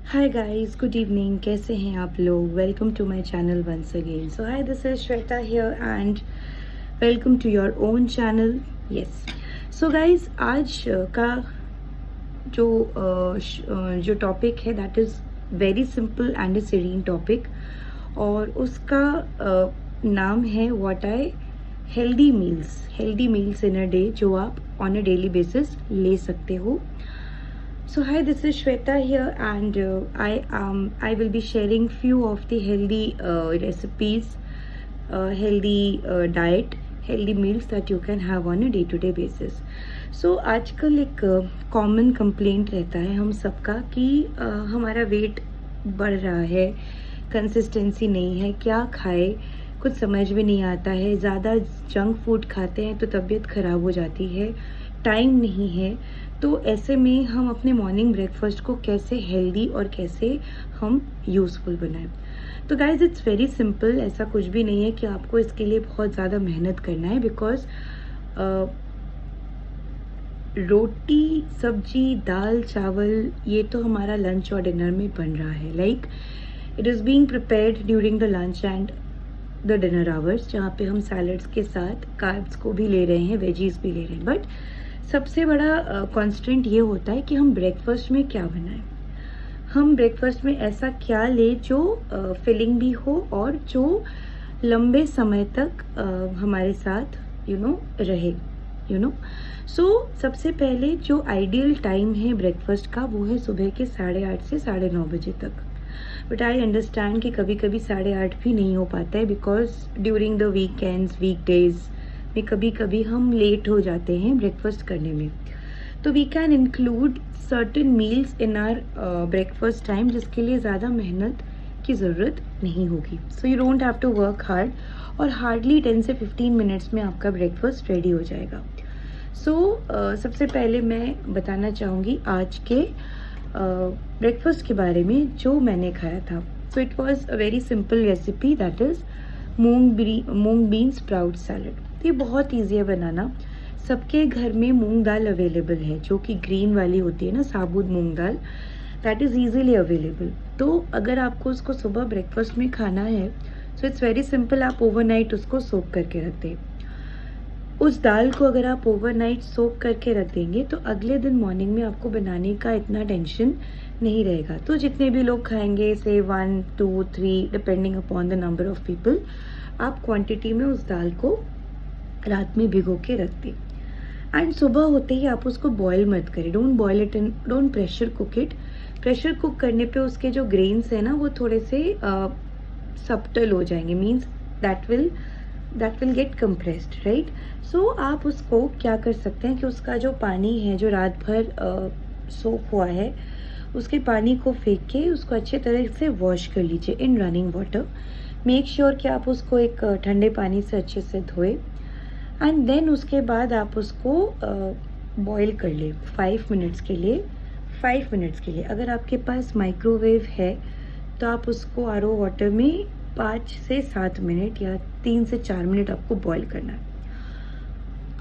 Hi guys, good evening. कैसे हैं आप लोग? Welcome to my channel once again. So hi, this is Shweta here and welcome to your own channel. Yes, so guys, आज का जो topic है that is very simple and a serene topic, और उसका नाम है what I healthy meals in a day, जो आप ऑन अ डेली बेसिस ले सकते हो। So hi, this is Shweta here, and I will be sharing few of the healthy recipes, healthy diet, healthy meals that you can have on a day-to-day basis. So आजकल एक common complaint रहता है हम सबका कि हमारा wait बढ़ रहा है, कंसिस्टेंसी नहीं है, क्या खाए कुछ समझ में नहीं आता है, ज़्यादा जंक फूड खाते हैं तो तबीयत ख़राब हो जाती है, टाइम नहीं है। तो ऐसे में हम अपने मॉर्निंग ब्रेकफास्ट को कैसे हेल्दी और कैसे हम यूज़फुल बनाएं। तो गाइज, इट्स वेरी सिंपल। ऐसा कुछ भी नहीं है कि आपको इसके लिए बहुत ज़्यादा मेहनत करना है, बिकॉज रोटी सब्जी दाल चावल ये तो हमारा लंच और डिनर में बन रहा है। Like it is being prepared during the lunch and the dinner hours, जहाँ पे हम सैलड्स के साथ कार्ब्स को भी ले रहे हैं, वेजीज भी ले रहे हैं। बट सबसे बड़ा कॉन्स्टेंट ये होता है कि हम ब्रेकफास्ट में क्या बनाएं। हम ब्रेकफास्ट में ऐसा क्या ले जो फिलिंग भी हो और जो लंबे समय तक हमारे साथ रहे। सो सबसे पहले जो आइडियल टाइम है ब्रेकफास्ट का वो है सुबह के 8:30 से 9:30 बजे तक। बट आई अंडरस्टैंड कि कभी कभी 8:30 भी नहीं हो पाता है, because during the weekends weekdays में कभी कभी हम लेट हो जाते हैं ब्रेकफास्ट करने में। तो we can include certain meals in our breakfast time, जिसके लिए ज़्यादा मेहनत की ज़रूरत नहीं होगी। So you don't have to work hard, और हार्डली 10 से 15 मिनट्स में आपका ब्रेकफास्ट रेडी हो जाएगा। सो सबसे पहले मैं बताना चाहूँगी आज के ब्रेकफास्ट के बारे में जो मैंने खाया था। So it was a very simple recipe, that is moong bean sprout salad. ये बहुत ईजी है बनाना। सबके घर में मूंग दाल अवेलेबल है, जो कि ग्रीन वाली होती है ना, साबुत मूंग दाल, दैट इज़ ईजीली अवेलेबल। तो अगर आपको उसको सुबह ब्रेकफास्ट में खाना है, सो इट्स वेरी सिंपल। आप ओवरनाइट उसको सोक करके रख दें। उस दाल को अगर आप ओवरनाइट सोक करके रख देंगे तो अगले दिन मॉर्निंग में आपको बनाने का इतना टेंशन नहीं रहेगा। तो जितने भी लोग खाएंगे, से 1 2 3 depending upon the number of people, आप क्वांटिटी में उस दाल को रात में भिगो के रख दें। एंड सुबह होते ही आप उसको बॉयल मत करें। Don't boil it and don't pressure cook it. Pressure cook करने पे उसके जो ग्रेन्स है ना, वो थोड़े से सब्टल हो जाएंगे, means that will get compressed, right. सो आप उसको क्या कर सकते हैं कि उसका जो पानी है जो रात भर सोक हुआ है, उसके पानी को फेंक के उसको अच्छे तरह से वॉश कर लीजिए इन रनिंग वाटर। मेक श्योर कि आप उसको एक ठंडे पानी से अच्छे से धोए, एंड देन उसके बाद आप उसको बॉईल कर ले 5 मिनट्स के लिए। 5 मिनट्स के लिए अगर आपके पास माइक्रोवेव है तो आप उसको आरओ वाटर में 5 से 7 मिनट या 3 से 4 मिनट आपको बॉईल करना है।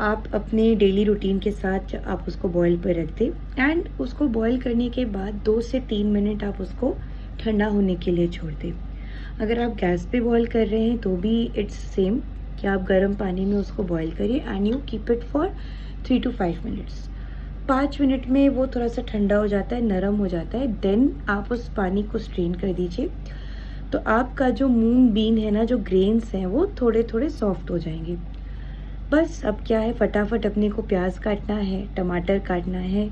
आप अपने डेली रूटीन के साथ आप उसको बॉईल पर रख दें, एंड उसको बॉईल करने के बाद 2 से 3 मिनट आप उसको ठंडा होने के लिए छोड़ दें। अगर आप गैस पे बॉईल कर रहे हैं तो भी इट्स सेम कि आप गर्म पानी में उसको बॉईल करिए, and you keep it for 3 to 5 minutes. 5 minute में वो थोड़ा सा ठंडा हो जाता है, नरम हो जाता है, देन आप उस पानी को स्ट्रेन कर दीजिए। तो आपका जो मूंग बीन है ना, जो ग्रेन्स हैं, वो थोड़े थोड़े सॉफ्ट हो जाएंगे। बस अब क्या है, फटाफट अपने को प्याज काटना है, टमाटर काटना है,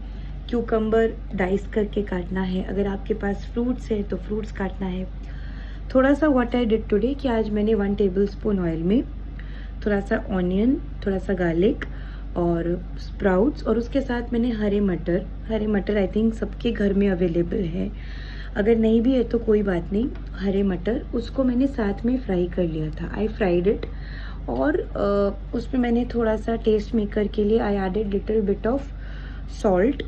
क्यूकम्बर डाइस करके काटना है, अगर आपके पास फ्रूट्स है तो फ्रूट्स काटना है। थोड़ा सा व्हाट आई डिड टुडे कि आज मैंने 1 टेबलस्पून ऑयल में थोड़ा सा ऑनियन, थोड़ा सा गार्लिक और स्प्राउट्स, और उसके साथ मैंने हरे मटर आई थिंक सबके घर में अवेलेबल है, अगर नहीं भी है तो कोई बात नहीं। हरे मटर उसको मैंने साथ में फ्राई कर लिया था। आई फ्राइड इट, और उसमें मैंने थोड़ा सा टेस्ट मेकर के लिए I added little bit of salt,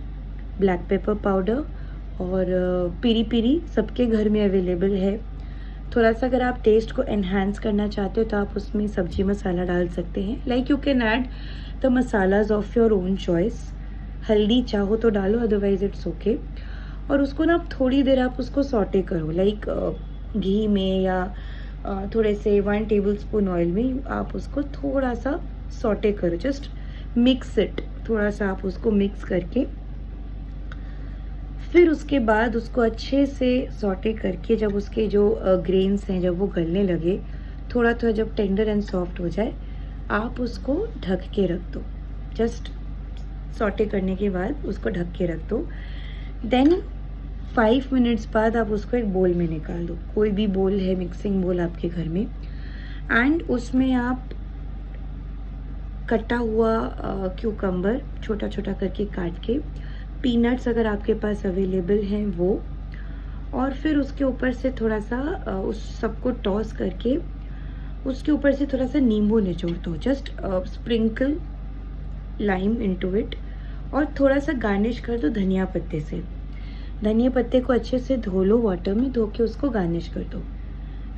black pepper powder, और पीरी पीरी सबके घर में अवेलेबल है। थोड़ा सा अगर आप टेस्ट को एनहांस करना चाहते हो तो आप उसमें सब्जी मसाला डाल सकते हैं। Like you can add the masalas of your own choice. हल्दी चाहो तो डालो, अदरवाइज इट्स ओके। और उसको ना आप थोड़ी देर आप उसको सॉटे करो, लाइक घी में या थोड़े से 1 टेबलस्पून ऑयल में आप उसको थोड़ा सा सॉटे करो, जस्ट मिक्स इट, थोड़ा सा आप उसको मिक्स करके फिर उसके बाद उसको अच्छे से सॉटे करके जब उसके जो ग्रेन्स हैं जब वो गलने लगे, थोड़ा थोड़ा जब टेंडर एंड सॉफ्ट हो जाए, आप उसको ढक के रख दो। जस्ट सॉटे करने के बाद उसको ढक के रख दो। देन 5 मिनट्स बाद आप उसको एक बोल में निकाल दो, कोई भी बोल है, मिक्सिंग बोल आपके घर में, एंड उसमें आप कटा हुआ क्यूकम्बर छोटा छोटा करके काट के, पीनट्स अगर आपके पास अवेलेबल हैं वो, और फिर उसके ऊपर से थोड़ा सा उस सबको टॉस करके उसके ऊपर से थोड़ा सा नींबू निचोड़ दो, just sprinkle lime into it, और थोड़ा सा गार्निश कर दो धनिया पत्ते से। धनिया पत्ते को अच्छे से धो लो, वाटर में धो के उसको गार्निश कर दो,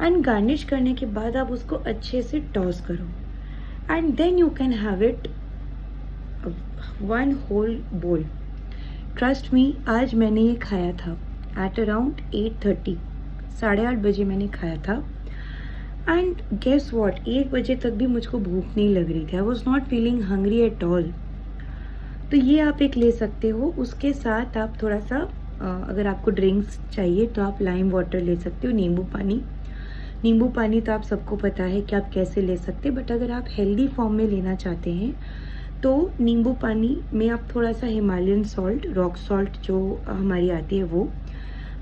एंड गार्निश करने के बाद आप उसको अच्छे से टॉस करो, and then you can have it 1 whole bowl. Trust me, आज मैंने ये खाया था एट अराउंड 8:30, 8:30 बजे मैंने खाया था, एंड गेस व्हाट, 1 बजे तक भी मुझको भूख नहीं लग रही थी। I was not feeling hungry at all. तो ये आप एक ले सकते हो। उसके साथ आप थोड़ा सा अगर आपको ड्रिंक्स चाहिए तो आप लाइम वाटर ले सकते हो, नींबू पानी। नींबू पानी तो आप सबको पता है कि आप कैसे ले सकते हैं, बट अगर आप हेल्दी फॉर्म में लेना चाहते हैं तो नींबू पानी में आप थोड़ा सा हिमालयन सॉल्ट, रॉक सॉल्ट जो हमारी आती है वो,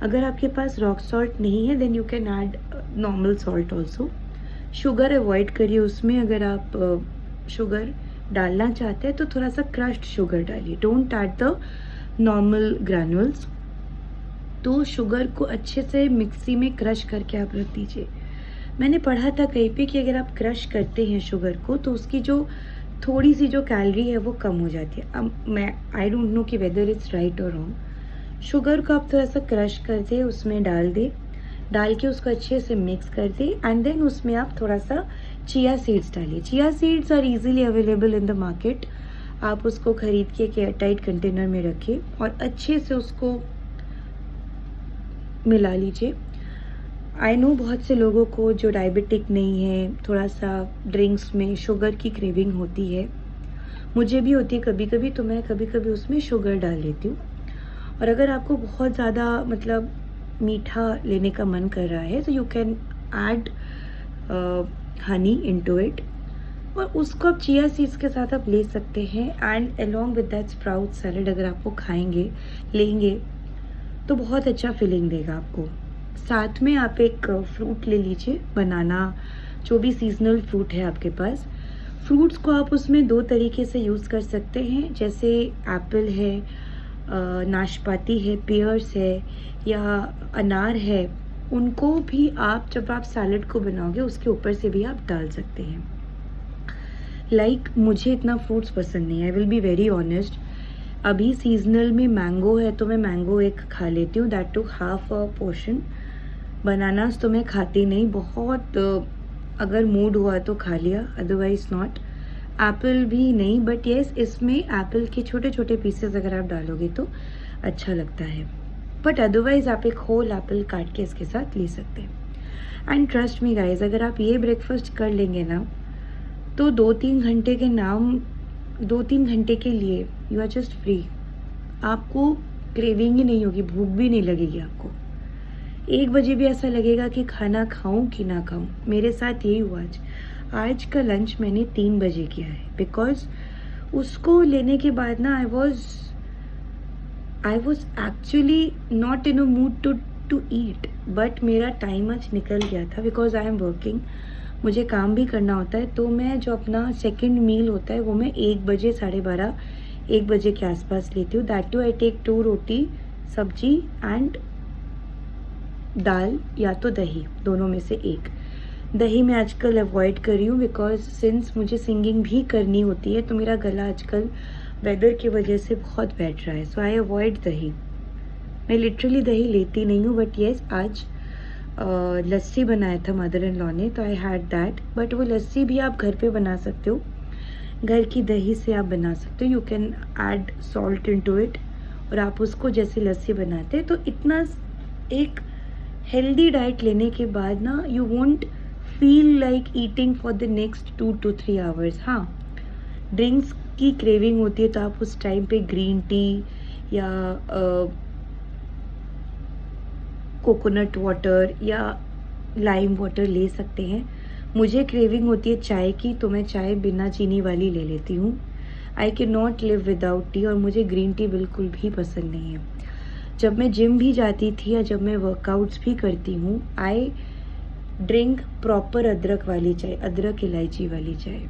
अगर आपके पास रॉक सॉल्ट नहीं है then you can add normal salt also. Sugar avoid करिए उसमें, अगर आप शुगर डालना चाहते हैं तो थोड़ा सा क्रश्ड शुगर डालिए, डोंट ऐड द नॉर्मल ग्रैन्युल्स। तो शुगर को अच्छे से मिक्सी में क्रश करके आप रख दीजिए। मैंने पढ़ा था कहीं पे कि अगर आप क्रश करते हैं शुगर को तो उसकी जो थोड़ी सी जो कैलोरी है वो कम हो जाती है। अब मैं आई डोंट नो कि वेदर इट्स राइट और रॉन्ग। शुगर को आप थोड़ा सा क्रश कर दे, उसमें डाल के उसको अच्छे से मिक्स कर दे, एंड देन उसमें आप थोड़ा सा चिया सीड्स डालिए। Chia seeds are easily available in the market. आप उसको खरीद के एक एयरटाइट कंटेनर में रखिए और अच्छे से उसको मिला लीजिए। आई नो बहुत से लोगों को जो डायबिटिक नहीं है, थोड़ा सा ड्रिंक्स में शुगर की क्रेविंग होती है, मुझे भी होती है कभी कभी, तो मैं कभी कभी उसमें शुगर डाल लेती हूँ। और अगर आपको बहुत ज़्यादा मतलब मीठा लेने का मन कर रहा है तो you can add Honey into it, और उसको आप चिया सीड्स के साथ आप ले सकते हैं, and along with that sprout salad अगर आप वो लेंगे तो बहुत अच्छा फीलिंग देगा आपको। साथ में आप एक फ्रूट ले लीजिए, बनाना, जो भी सीजनल फ्रूट है आपके पास। फ्रूट्स को आप उसमें 2 तरीके से यूज़ कर सकते हैं, जैसे एप्पल है, नाशपाती है, पियर्स है या अनार है, उनको भी आप जब आप सैलेड को बनाओगे उसके ऊपर से भी आप डाल सकते हैं। मुझे इतना फ्रूट्स पसंद नहीं है, I will be very honest. अभी सीजनल में मैंगो है तो मैं मैंगो एक खा लेती हूँ, that too half a portion. Bananas तो मैं खाती नहीं, बहुत अगर मूड हुआ तो खा लिया, अदरवाइज नॉट। एप्पल भी नहीं, बट येस इसमें एप्पल के छोटे छोटे पीसेस अगर आप डालोगे तो अच्छा लगता है, बट अदरवाइज आप एक होल एप्पल काट के इसके साथ ले सकते हैं। एंड ट्रस्ट मी गाइज, अगर आप ये ब्रेकफास्ट कर लेंगे ना तो 2-3 घंटे के लिए यू आर जस्ट फ्री। आपको क्रेविंग ही नहीं होगी, भूख भी नहीं लगेगी आपको। 1 बजे भी ऐसा लगेगा कि खाना खाऊं कि ना खाऊं। मेरे साथ यही हुआ आज का लंच मैंने 3 बजे किया है, बिकॉज उसको लेने के बाद ना I was actually not in a mood to eat, but मेरा टाइम आज निकल गया था बिकॉज आई एम वर्किंग, मुझे काम भी करना होता है। तो मैं जो अपना सेकंड मील होता है वो मैं 1 बजे, 12:30, 1 बजे के आसपास लेती हूँ। दैट टू आई टेक 2 रोटी, सब्जी एंड दाल या तो दही, दोनों में से एक। दही मैं आजकल अवॉइड कर रही हूँ बिकॉज सिंस मुझे सिंगिंग भी करनी होती है तो मेरा गला आजकल वेदर की वजह से बहुत बैठ रहा है, सो आई अवॉइड दही। मैं लिटरली दही लेती नहीं हूँ, बट येस आज लस्सी बनाया था मदर इन लॉ ने, तो आई हैड दैट। बट वो लस्सी भी आप घर पे बना सकते हो, घर की दही से आप बना सकते हो। You can add salt into it, और आप उसको जैसे लस्सी बनाते हैं, तो इतना एक हेल्दी डाइट लेने के बाद ना you won't feel like eating for the next 2 to 3 hours. हाँ, ड्रिंक्स की क्रेविंग होती है तो आप उस टाइम पे ग्रीन टी या कोकोनट वाटर या लाइम वाटर ले सकते हैं। मुझे क्रेविंग होती है चाय की, तो मैं चाय बिना चीनी वाली ले लेती हूँ। I can not live without T, और मुझे ग्रीन टी बिल्कुल भी पसंद नहीं है। जब मैं जिम भी जाती थी या जब मैं वर्कआउट्स भी करती हूँ, आई ड्रिंक प्रॉपर अदरक वाली चाय, अदरक इलायची वाली चाय।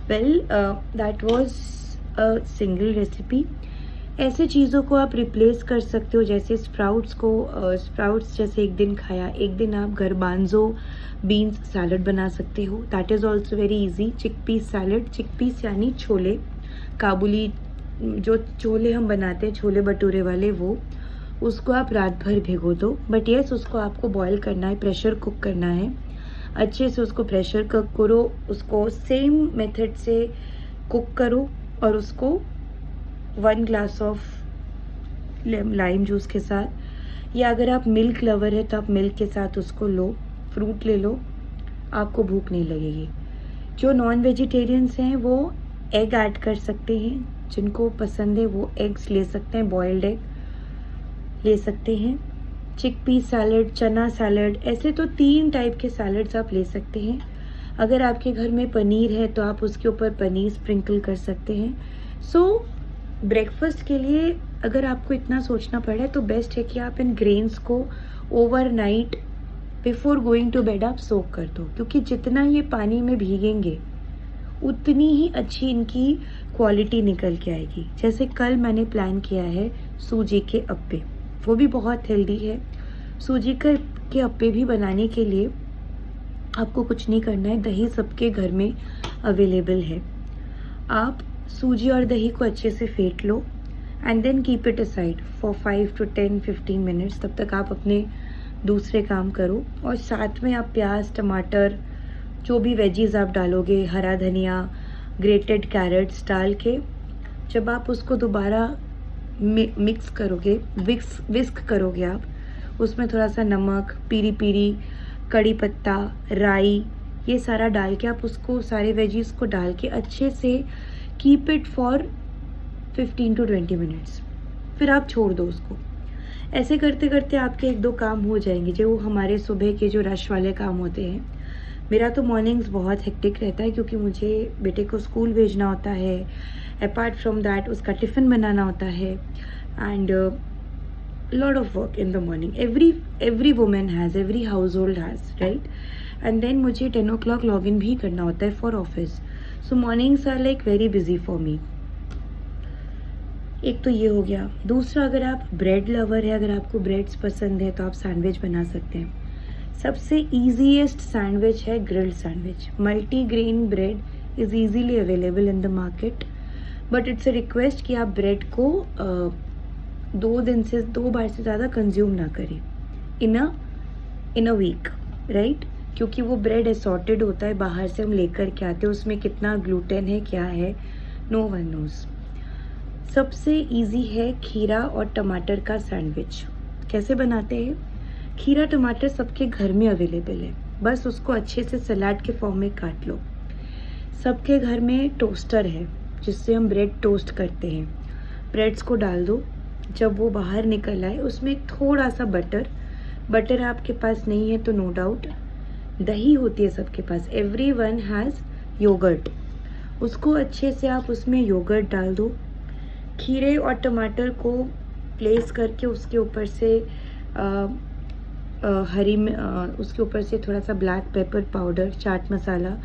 Well, that was a single recipe. ऐसे चीज़ों को आप रिप्लेस कर सकते हो, जैसे स्प्राउट्स को, स्प्राउट्स जैसे एक दिन खाया, एक दिन आप गर्बांजो बीन्स सैलड बना सकते हो। That is also very easy. Chickpeas salad, chickpeas यानी छोले, काबुली जो छोले हम बनाते हैं, छोले भटूरे वाले, वो उसको आप रात भर भिगो दो। बट येस, उसको आपको बॉयल करना है, प्रेशर कुक करना है, अच्छे से उसको प्रेशर कुक करो, उसको सेम मेथड से कुक करो और उसको 1 ग्लास ऑफ लाइम जूस के साथ, या अगर आप मिल्क लवर है तो आप मिल्क के साथ उसको लो, फ्रूट ले लो, आपको भूख नहीं लगेगी। जो नॉन वेजिटेरियंस हैं वो एग ऐड कर सकते हैं, जिनको पसंद है वो एग्स ले सकते हैं, बॉइल्ड एग ले सकते हैं। चिकपी सैलड, चना सैलड, ऐसे तो 3 टाइप के सैलड्स आप ले सकते हैं। अगर आपके घर में पनीर है तो आप उसके ऊपर पनीर स्प्रिंकल कर सकते हैं। सो ब्रेकफास्ट के लिए अगर आपको इतना सोचना पड़े तो बेस्ट है कि आप इन ग्रेन्स को overnight before going to bed आप सोक कर दो, क्योंकि जितना ये पानी में भीगेंगे उतनी ही अच्छी इनकी क्वालिटी निकल के आएगी। जैसे कल मैंने प्लान किया है सूजी के अप्पे, वो भी बहुत हेल्दी है। सूजी के अप्पे भी बनाने के लिए आपको कुछ नहीं करना है, दही सबके घर में अवेलेबल है। आप सूजी और दही को अच्छे से फेंट लो and then keep it aside for 5 to 10-15 minutes. तब तक आप अपने दूसरे काम करो, और साथ में आप प्याज, टमाटर, जो भी वेजीज आप डालोगे, हरा धनिया, ग्रेटेड कैरेट्स डाल के जब आप उसको दोबारा मिक्स करोगे, विस्क करोगे आप, उसमें थोड़ा सा नमक, पीरी पीरी कड़ी पत्ता, राई, ये सारा डाल के आप उसको सारे वेजीज को डाल के अच्छे से keep it for 15 to 20 minutes, फिर आप छोड़ दो उसको। ऐसे करते करते आपके 1-2 काम हो जाएंगे, जो हमारे सुबह के जो रश वाले काम होते हैं। मेरा तो मॉर्निंग्स बहुत हेक्टिक रहता है, क्योंकि मुझे बेटे को स्कूल भेजना होता है, अपार्ट फ्रॉम दैट उसका टिफ़िन बनाना होता है, and lot of work in the morning. Every women has, every household has, right. And then मुझे 10 o'clock लॉग इन भी करना होता है for office. So mornings are like very busy for me. एक तो ये हो गया। दूसरा, अगर आप ब्रेड लवर है, अगर आपको ब्रेड्स पसंद है तो आप सैंडविच बना सकते हैं। सबसे ईजीएस्ट सैंडविच है grilled sandwich. Multi grain bread is easily available in the market, but it's a request कि आप ब्रेड को 2 बार से ज़्यादा कंज्यूम ना करें इन अ वीक, राइट। क्योंकि वो ब्रेड असॉर्टेड होता है, बाहर से हम लेकर के आते हैं, उसमें कितना ग्लूटेन है, क्या है, नो वन नोज। सबसे इजी है खीरा और टमाटर का सैंडविच। कैसे बनाते हैं? खीरा टमाटर सबके घर में अवेलेबल है, बस उसको अच्छे से सलाद के फॉर्म में काट लो। सबके घर में टोस्टर है जिससे हम ब्रेड टोस्ट करते हैं। ब्रेड्स को डाल दो, जब वो बाहर निकल आए उसमें थोड़ा सा बटर आपके पास नहीं है तो नो डाउट दही होती है सबके पास, एवरीवन हैज़ योगर्ट, उसको अच्छे से आप उसमें योगर्ट डाल दो। खीरे और टमाटर को प्लेस करके उसके ऊपर से उसके ऊपर से थोड़ा सा black pepper powder, chaat masala,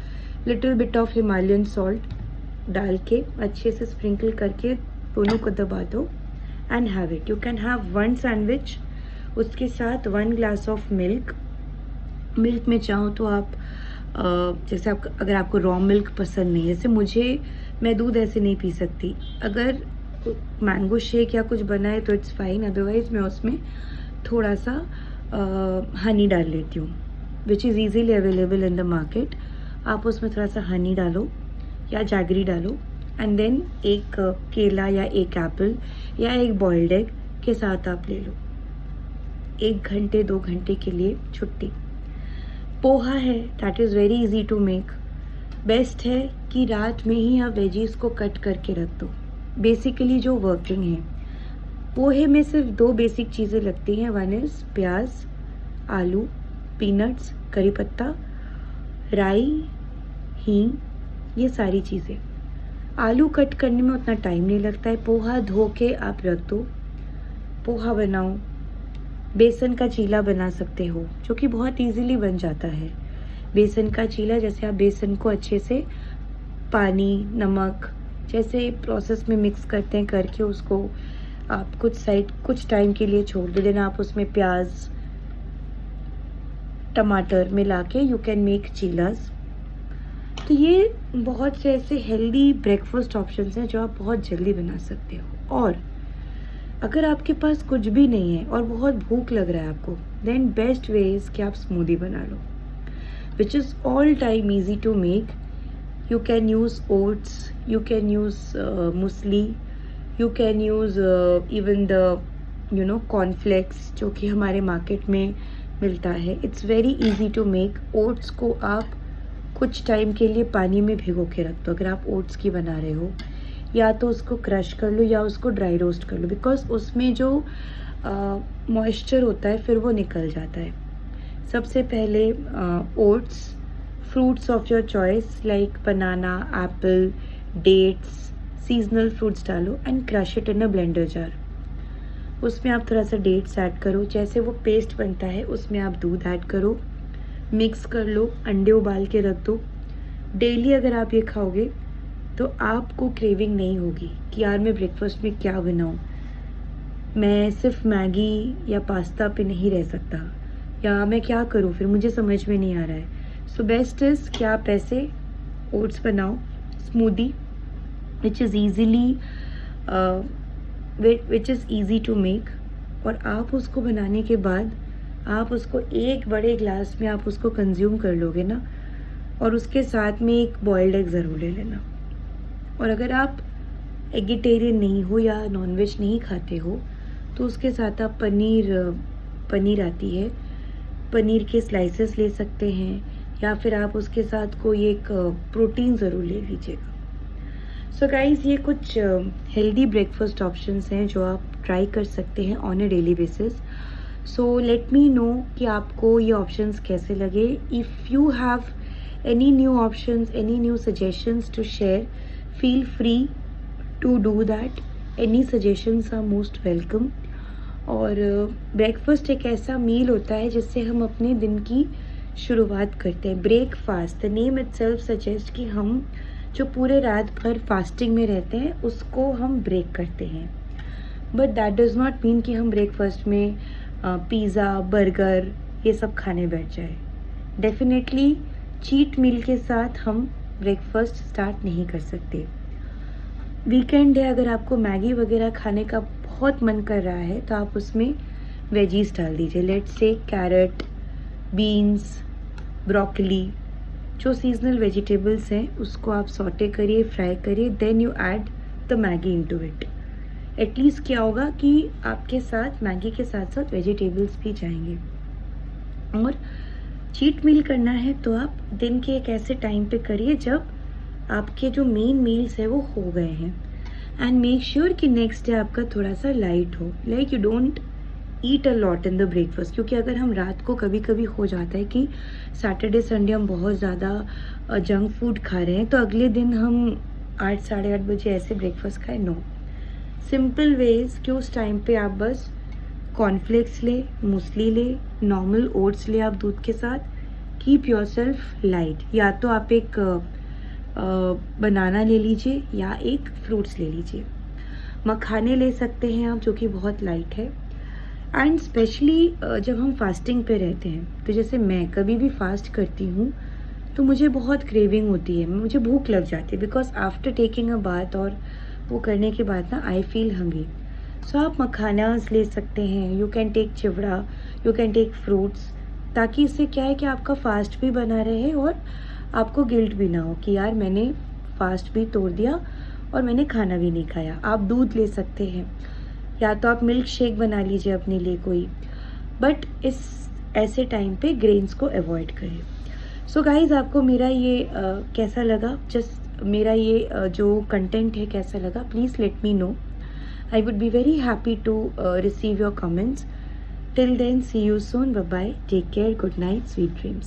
little bit of Himalayan salt डाल के अच्छे से स्प्रिंकल करके दोनों को दबा दो and have it. You can have 1 sandwich, उसके साथ 1 ग्लास ऑफ मिल्क में चाहो तो आप जैसे अगर आपको रॉ मिल्क पसंद नहीं है, जैसे मैं दूध ऐसे नहीं पी सकती, अगर मैंगो शेक या कुछ बना है तो इट्स फाइन, अदरवाइज मैं उसमें थोड़ा सा हनी डाल लेती हूँ, which is easily available in the market. आप उसमें थोड़ा सा हनी डालो या जैगरी डालो एंड देन एक केला या एक एप्पल या एक बॉइल्ड एग के साथ आप ले लो। 1 घंटे 2 घंटे के लिए छुट्टी। पोहा है, that is very easy to make. Best है कि रात में ही आप वेजीज को कट करके रख दो। बेसिकली जो वर्किंग है, पोहे में सिर्फ 2 बेसिक चीज़ें लगती हैं। वन इज़ प्याज, आलू, पीनट्स, करी पत्ता, राई, हींग, ये सारी चीज़ें। आलू कट करने में उतना टाइम नहीं लगता है। पोहा धो के आप रख दो, पोहा बनाओ। बेसन का चीला बना सकते हो जो कि बहुत इजीली बन जाता है। बेसन का चीला, जैसे आप बेसन को अच्छे से पानी, नमक जैसे प्रोसेस में मिक्स करते हैं करके उसको आप कुछ टाइम के लिए छोड़ दो। देन आप उसमें प्याज, टमाटर मिला के यू कैन मेक चीलास। तो ये बहुत से ऐसे हेल्दी ब्रेकफास्ट ऑप्शंस हैं जो आप बहुत जल्दी बना सकते हो। और अगर आपके पास कुछ भी नहीं है और बहुत भूख लग रहा है आपको, देन बेस्ट वे इज़ कि आप स्मूदी बना लो, which is all time easy to make. You can use oats, you can use muesli, you can use even the cornflakes जो कि हमारे मार्केट में मिलता है। It's very easy to make. Oats को आप कुछ टाइम के लिए पानी में भिगो के रख दो अगर आप ओट्स की बना रहे हो, या तो उसको क्रश कर लो या उसको ड्राई रोस्ट कर लो, बिकॉज उसमें जो मॉइस्चर होता है फिर वो निकल जाता है। सबसे पहले oats, fruits of your choice like banana, apple, dates, seasonal fruits डालो and crush it in a blender jar. उसमें आप थोड़ा सा डेट्स ऐड करो, जैसे वो पेस्ट बनता है उसमें आप दूध ऐड करो, मिक्स कर लो, अंडे उबाल के रख दो। डेली अगर आप ये खाओगे तो आपको क्रेविंग नहीं होगी कि यार मैं ब्रेकफास्ट में क्या बनाऊं, मैं सिर्फ मैगी या पास्ता पे नहीं रह सकता, या मैं क्या करूं, फिर मुझे समझ में नहीं आ रहा है। सो बेस्ट इज़ कि आप ऐसे ओट्स बनाओ, smoothie which is easy to make. और आप उसको बनाने के बाद आप उसको एक बड़े ग्लास में आप उसको कंज्यूम कर लोगे ना, और उसके साथ में एक बॉइल्ड एग ज़रूर ले लेना। और अगर आप एगिटेरियन नहीं हो या नॉनवेज नहीं खाते हो तो उसके साथ आप पनीर आती है, पनीर के स्लाइसेस ले सकते हैं, या फिर आप उसके साथ कोई एक प्रोटीन ज़रूर ले लीजिएगा। सो गाइस, ये कुछ हेल्दी ब्रेकफास्ट ऑप्शंस हैं जो आप ट्राई कर सकते हैं on a daily basis. So let me know कि आपको ये ऑप्शंस कैसे लगे। If you have any new options, any new suggestions to share, feel free to do that. Any suggestions are most welcome. और breakfast एक ऐसा मील होता है जिससे हम अपने दिन की शुरुआत करते हैं। Breakfast, the name itself suggest कि हम जो पूरे रात भर फास्टिंग में रहते हैं उसको हम ब्रेक करते हैं। But that does not mean कि हम ब्रेकफास्ट में पिज़्ज़ा, बर्गर ये सब खाने बैठ जाए। डेफिनेटली चीट मील के साथ हम ब्रेकफास्ट स्टार्ट नहीं कर सकते। वीकेंड है, अगर आपको मैगी वगैरह खाने का बहुत मन कर रहा है तो आप उसमें वेजीज डाल दीजिए। Let's say carrot, beans, broccoli, जो सीजनल वेजिटेबल्स हैं उसको आप सॉटे करिए, फ्राई करिए, then you add the Maggi into it. At least क्या होगा कि आपके साथ मैगी के साथ साथ वेजिटेबल्स भी जाएंगे। और चीट मील करना है तो आप दिन के एक ऐसे टाइम पे करिए जब आपके जो मेन मील्स है वो हो गए हैं, एंड मेक श्योर कि नेक्स्ट डे आपका थोड़ा सा लाइट हो। Like you don't eat a lot in the breakfast, क्योंकि अगर हम रात को कभी कभी हो जाता है कि सैटरडे संडे हम बहुत ज़्यादा जंक फूड खा रहे हैं तो अगले दिन हम 8 साढ़े 8 बजे ऐसे ब्रेकफास्ट खाएं। नो, सिंपल वेज कि उस टाइम पे आप बस कॉर्नफ्लेक्स ले, मूसली ले, नॉर्मल ओट्स ले आप दूध के साथ। कीप योर सेल्फ लाइट, या तो आप एक बनाना ले लीजिए या एक फ्रूट्स ले लीजिए। मखाने ले सकते हैं आप जो कि बहुत लाइट है। एंड स्पेशली जब हम फास्टिंग पे रहते हैं, तो जैसे मैं कभी भी फास्ट करती हूँ तो मुझे बहुत क्रेविंग होती है, मुझे भूख लग जाती है, because after taking a bath और वो करने के बाद ना आई फील हंग्री। सो आप मखानास ले सकते हैं, you can take chivda, you can take fruits, ताकि इससे क्या है कि आपका फास्ट भी बना रहे और आपको गिल्ट भी ना हो कि यार मैंने फास्ट भी तोड़ दिया और मैंने खाना भी नहीं खाया। आप दूध ले सकते हैं या तो आप मिल्क शेक बना लीजिए अपने लिए कोई, बट इस ऐसे टाइम पे ग्रेन्स को अवॉइड करें। सो गाइज, आपको मेरा ये कैसा लगा, जस्ट मेरा ये जो कंटेंट है कैसा लगा, please let me no. I would be very happy to receive your comments. Till then, see you soon. Bye bye. Take care. Good night. Sweet dreams.